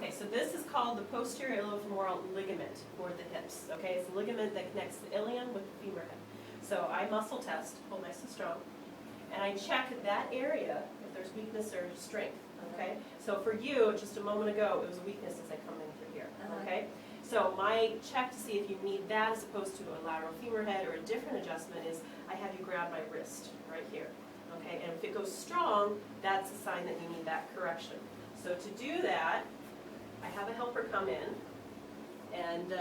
Okay, so this is called the posterior iliofemoral ligament for the hips. Okay, it's a ligament that connects the ilium with the femur head. So I muscle test, hold nice and strong, and I check that area if there's weakness or strength. Okay, so for you, just a moment ago, it was a weakness as I come in through here. Okay, so my check to see if you need that as opposed to a lateral femur head or a different adjustment is I have you grab my wrist right here. Okay, and if it goes strong, that's a sign that you need that correction. So to do that, I have a helper come in, and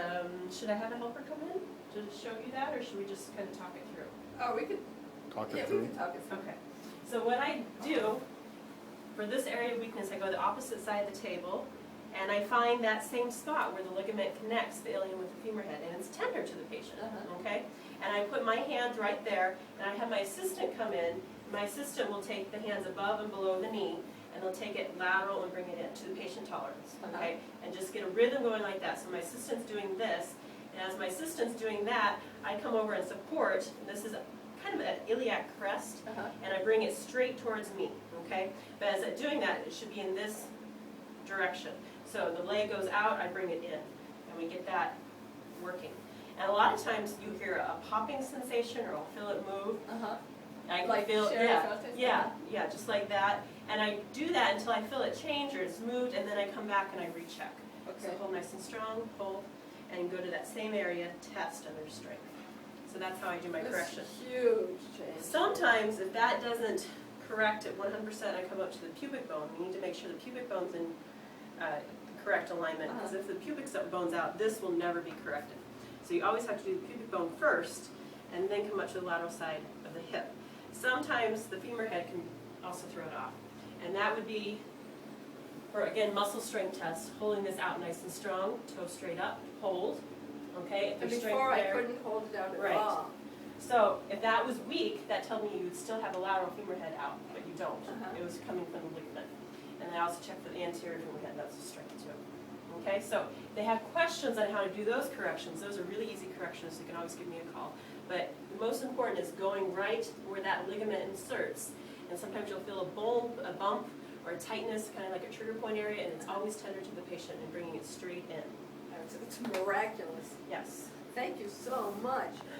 should I have a helper come in to show you that, or should we just kind of talk it through? Oh, we could, Talk yeah, it we through. can talk it through. Okay, so what I do, for this area of weakness, I go to the opposite side of the table, and I find that same spot where the ligament connects the ilium with the femur head, and it's tender to the patient, okay? And I put my hand right there, and I have my assistant come in. My assistant will take the hands above and below the knee, and they'll take it lateral and bring it in to the patient tolerance, okay? And just get a rhythm going like that. So my assistant's doing this, and as my assistant's doing that, I come over and support, and this is kind of an iliac crest, and I bring it straight towards me, okay? But as I'm doing that, it should be in this direction. So the leg goes out, I bring it in, and we get that working. And a lot of times you hear a popping sensation, or I'll feel it move. I can Like feel, Sherry yeah, felt it? yeah, just like that. And I do that until I feel it change or it's moved, and then I come back and I recheck. So Okay. hold nice and strong, hold, and go to that same area, test under strength. So that's how I do my correction. That's a huge change. Sometimes, if that doesn't correct it 100%, I come up to the pubic bone. We need to make sure the pubic bone's in correct alignment, because if the pubic bone's out, this will never be corrected. So you always have to do the pubic bone first, and then come up to the lateral side of the hip. Sometimes the femur head can also throw it off, and that would be, for again, muscle strength test, holding this out nice and strong, toe straight up, hold, okay? If And there's before I strength there. couldn't hold it out at Right. all. So if that was weak, that told me you would still have a lateral femur head out, but you don't. Uh-huh. It was coming from the ligament. And I also checked for the anterior femur head, that's a strength too. Okay, so they have questions on how to do those corrections. Those are really easy corrections, so you can always give me a call. But the most important is going right where that ligament inserts. And sometimes you'll feel a bump or a tightness, kind of like a trigger point area, and it's always tender to the patient and bringing it straight in. It's miraculous. Yes. Thank you so much.